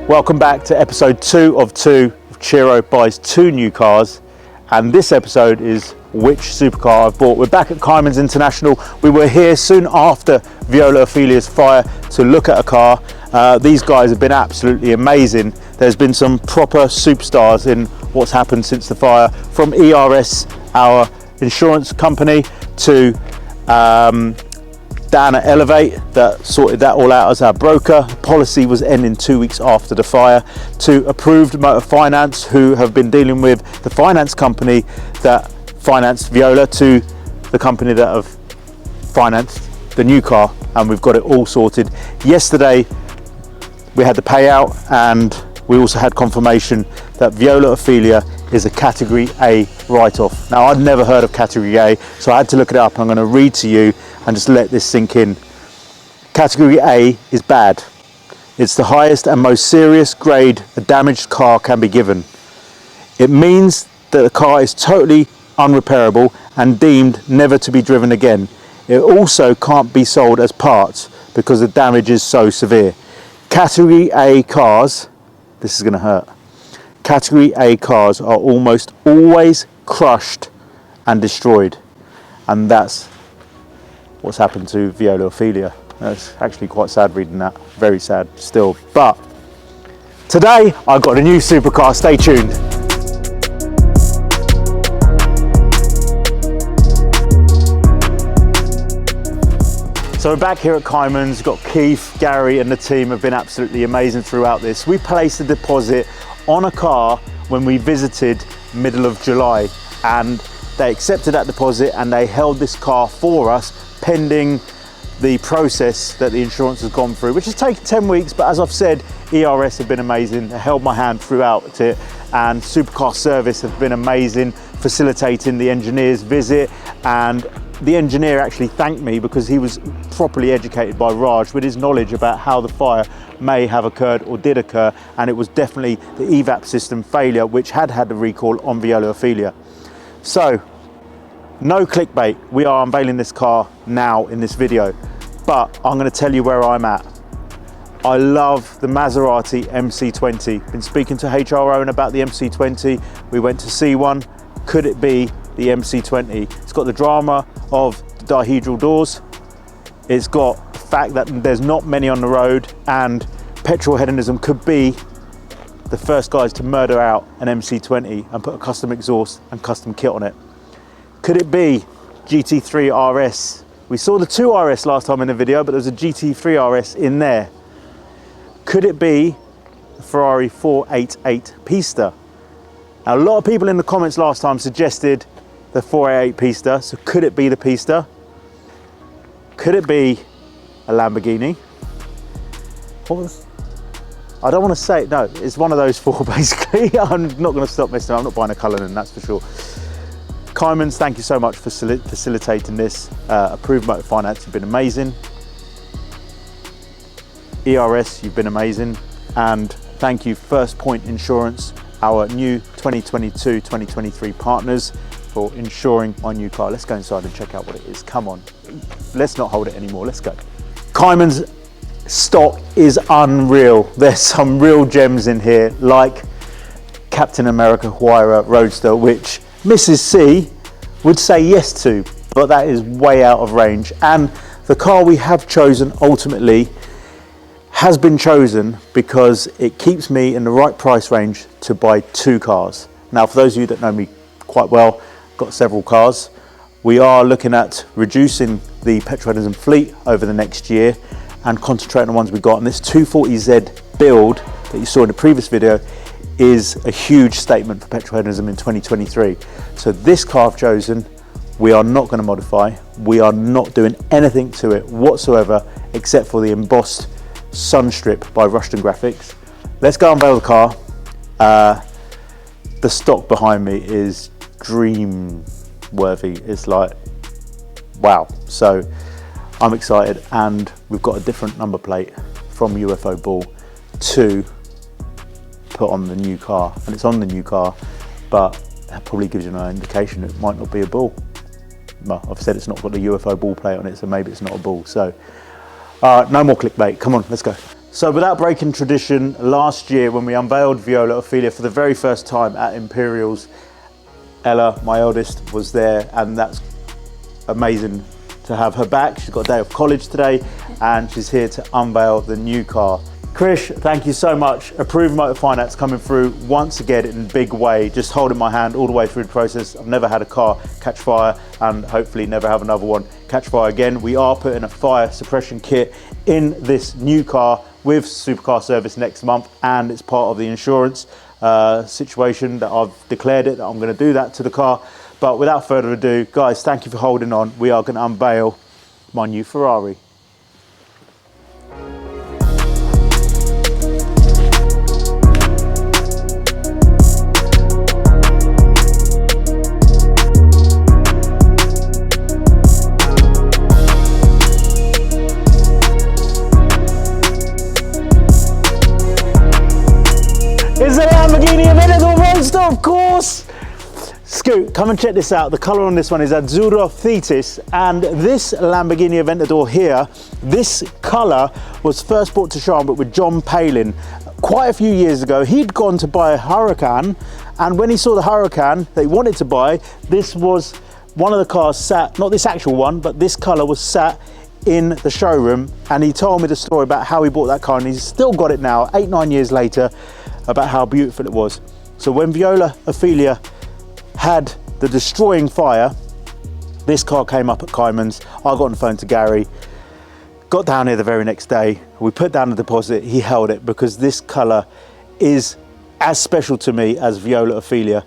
Welcome back to episode 2 of 2 of Chiro buys 2 new cars, and this episode is which supercar I've bought. We're back at Kaaimans International. We were here soon after Viola Ophelia's fire to look at a car. These guys have been absolutely amazing. There's been some proper superstars in what's happened since the fire, from ERS, our insurance company, to Dan at Elevate that sorted that all out as our broker. Policy was ending 2 weeks after the fire, to Approved Motor Finance, who have been dealing with the finance company that financed Viola, to the company that have financed the new car, and we've got it all sorted. Yesterday we had the payout, and we also had confirmation that Viola Ophelia is a category A write-off. Now, I'd never heard of category A, so I had to look it up, and I'm going to read to you and just let this sink in. Category A is bad. It's the highest and most serious grade a damaged car can be given. It means that the car is totally unrepairable and deemed never to be driven again. It also can't be sold as parts because the damage is so severe. Category A cars, this is going to hurt. Category A cars are almost always crushed and destroyed, and that's what's happened to Viola Ophelia. That's actually quite sad reading that, very sad still. But today I've got a new supercar, stay tuned. So we're back here at Kaaimans. Got Keith, Gary and the team have been absolutely amazing throughout this. We placed a deposit on a car when we visited middle of July, and they accepted that deposit and they held this car for us pending the process that the insurance has gone through, which has taken 10 weeks, but as I've said, ERS have been amazing. They held my hand throughout it, and Supercar service have been amazing, facilitating the engineer's visit. And the engineer actually thanked me because he was properly educated by Raj with his knowledge about how the fire may have occurred or did occur, and it was definitely the evap system failure which had the recall on Viola Ophelia. So no clickbait, we are unveiling this car now in this video, but I'm going to tell you where I'm at. I love the Maserati MC20. Been speaking to HR Owen about the MC20. We went to see one. Could it be the MC20? It's got the drama of the dihedral doors. It's got the fact that there's not many on the road, and Petrolheadonism could be the first guys to murder out an MC20 and put a custom exhaust and custom kit on it. Could it be GT3 RS? We saw the 2 RS last time in the video, but there's a GT3 RS in there. Could it be the Ferrari 488 Pista? Now, a lot of people in the comments last time suggested the 488 Pista, so could it be the Pista? Could it be a Lamborghini? I don't want to say, no, it's one of those 4 basically. I'm not going to stop messing around. I'm not buying a Cullinan, that's for sure. Kaaimans, thank you so much for facilitating this. Approved Motor Finance, you've been amazing. ERS, you've been amazing. And thank you First Point Insurance, our new 2022-2023 partners, for insuring my new car. Let's go inside and check out what it is. Come on, let's not hold it anymore, let's go. Kaaimans stock is unreal. There's some real gems in here, like Captain America Huayra Roadster, which Mrs. C would say yes to, but that is way out of range. And the car we have chosen ultimately has been chosen because it keeps me in the right price range to buy 2 cars. Now, for those of you that know me quite well, I've got several cars. We are looking at reducing the Petrolheadonism fleet over the next year and concentrating on the ones we got. And this 240Z build that you saw in the previous video is a huge statement for Petrolheadonism in 2023. So this car I've chosen, we are not going to modify. We are not doing anything to it whatsoever except for the embossed sun strip by Rushton Graphics. Let's go unveil the car. The stock behind me is dream worthy. It's like, wow. So I'm excited, and we've got a different number plate from UFO Bull to put on the new car, and it's on the new car, but that probably gives you an indication it might not be a Bull. Well, I've said it's not got the UFO Bull plate on it, so maybe it's not a Bull. So no more clickbait, come on, let's go. So without breaking tradition, last year when we unveiled Viola Ophelia for the very first time at Imperials, Ella, my eldest, was there, and that's amazing to have her back. She's got a day of college today and she's here to unveil the new car. Krish, thank you so much. Approved Motor Finance coming through once again in a big way, just holding my hand all the way through the process. I've never had a car catch fire and hopefully never have another one catch fire again. We are putting a fire suppression kit in this new car with Supercar service next month, and it's part of the insurance situation that I've declared it that I'm going to do that to the car. But without further ado, guys, thank you for holding on. We are going to unveil my new Ferrari. It's a Lamborghini Aventador Roadster, of course! Scoot, come and check this out. The colour on this one is Azzurro Thetis, and this Lamborghini Aventador here, this colour was first brought to Sharnbrook with John Palin quite a few years ago. He'd gone to buy a Huracan, and when he saw the Huracan that he wanted to buy, this was one of the cars sat, not this actual one, but this colour was sat in the showroom, and he told me the story about how he bought that car, and he's still got it now, 8-9 years later, about how beautiful it was. So when Viola Ophelia had the destroying fire, this car came up at Kaaimans. I got on the phone to Gary, got down here the very next day, we put down the deposit, he held it, because this colour is as special to me as Viola Ophelia.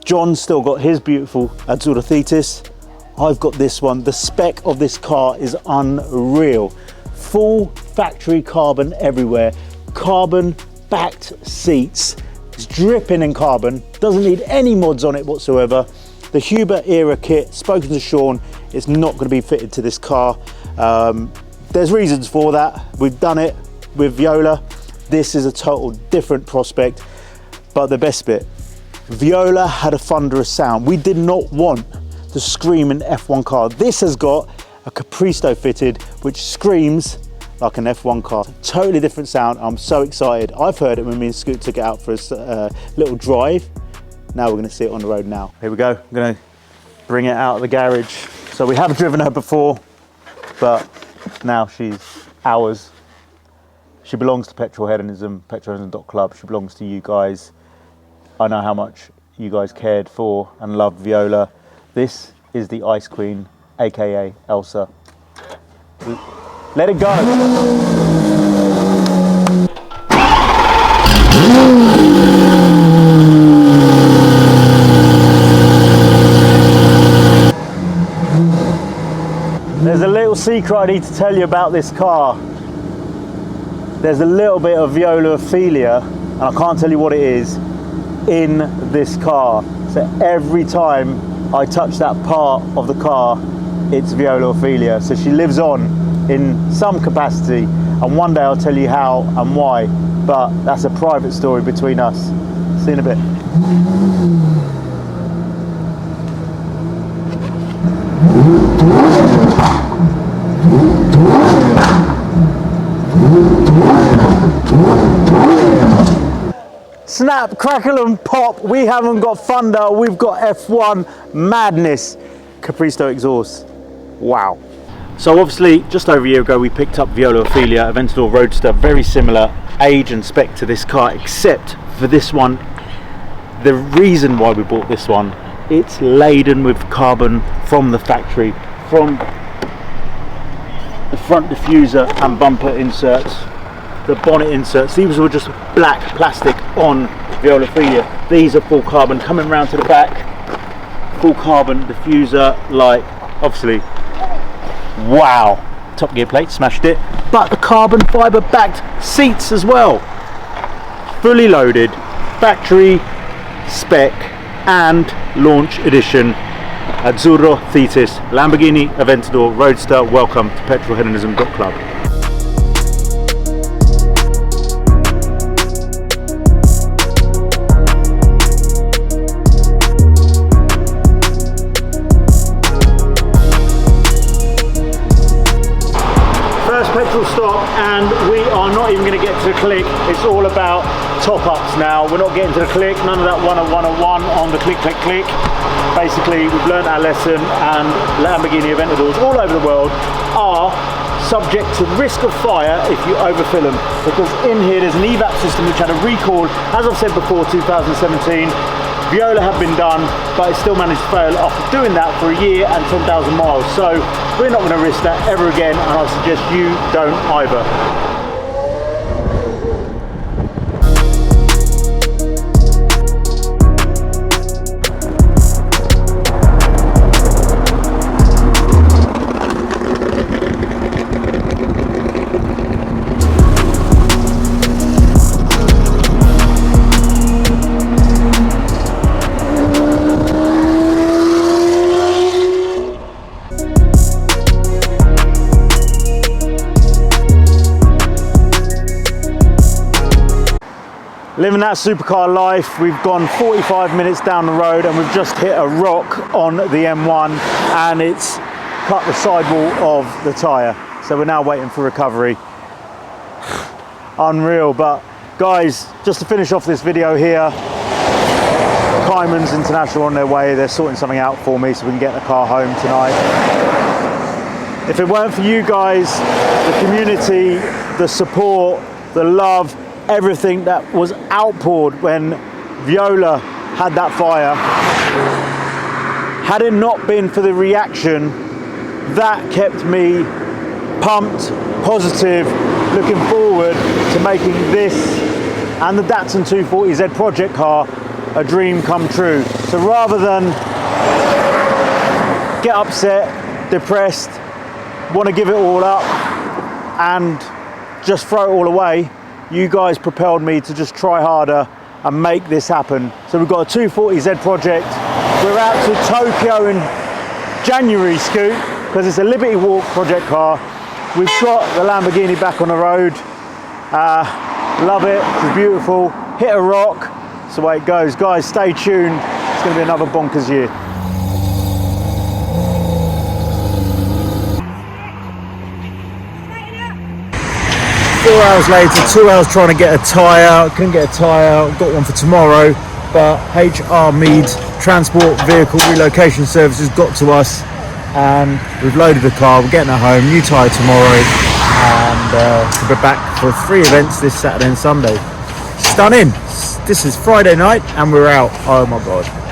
John's still got his beautiful Azzurro Thetis, I've got this one. The spec of this car is unreal. Full factory carbon everywhere, carbon backed seats, it's dripping in carbon, doesn't need any mods on it whatsoever. The Huber era kit, spoken to Sean, it's not going to be fitted to this car. There's reasons for that. We've done it with Viola. This is a total different prospect, but the best bit, Viola had a thunderous sound. We did not want to scream an F1 car. This has got a Capristo fitted, which screams like an F1 car. Totally different sound. I'm so excited. I've heard it when me and Scoot took it out for a little drive. Now we're going to see it on the road now. Here we go. I'm going to bring it out of the garage. So we have driven her before, but now she's ours. She belongs to Petrolheadonism, petrolheadonism.club. She belongs to you guys. I know how much you guys cared for and loved Viola. This is the Ice Queen, aka Elsa. Let it go. There's a little secret I need to tell you about this car. There's a little bit of Viola Ophelia, and I can't tell you what it is, in this car. So every time I touch that part of the car, it's Viola Ophelia. So she lives on in some capacity, and one day I'll tell you how and why, but that's a private story between us. See you in a bit. Snap, crackle and pop, we haven't got thunder, we've got F1 madness. Capristo exhaust, wow. So obviously, just over a year ago, we picked up Viola Ophelia, Aventador Roadster, very similar age and spec to this car, except for this one, the reason why we bought this one, it's laden with carbon from the factory, from the front diffuser and bumper inserts, the bonnet inserts. These were just black plastic on Viola Ophelia. These are full carbon. Coming round to the back, full carbon diffuser, like, obviously, wow, top gear plate, smashed it, but the carbon fibre backed seats as well, fully loaded, factory spec and launch edition Azzurro Thetis Lamborghini Aventador Roadster. Welcome to petrolheadonism.club. Petrol stop, and to get to the click, it's all about top-ups now. We're not getting to the click, none of that 101 on the click, click, click. Basically, we've learned our lesson, and Lamborghini Aventadors all over the world are subject to risk of fire if you overfill them, because in here there's an evap system which had a recall, as I've said before, 2017. Viola had been done, but it still managed to fail after doing that for a year and 10,000 miles. So we're not going to risk that ever again, and I suggest you don't either. Living that supercar life, we've gone 45 minutes down the road and we've just hit a rock on the M1 and it's cut the sidewall of the tyre. So we're now waiting for recovery. Unreal. But guys, just to finish off this video here, Kaaimans International on their way. They're sorting something out for me so we can get the car home tonight. If it weren't for you guys, the community, the support, the love, everything that was outpoured when Viola had that fire, had it not been for the reaction, that kept me pumped, positive, looking forward to making this and the Datsun 240Z project car a dream come true. So rather than get upset, depressed, want to give it all up and just throw it all away, you guys propelled me to just try harder and make this happen. So we've got a 240Z project. We're out to Tokyo in January, Scoot, because it's a Liberty Walk project car. We've got the Lamborghini back on the road. Love it, it's beautiful. Hit a rock, that's the way it goes. Guys, stay tuned. It's gonna be another bonkers year. 4 hours later, 2 hours trying to get a tyre, couldn't get a tyre, got one for tomorrow, but HR Mead Transport Vehicle Relocation Services got to us and we've loaded the car, we're getting it home, new tyre tomorrow, and we'll be back for 3 events this Saturday and Sunday. Stunning! This is Friday night and we're out. Oh my God.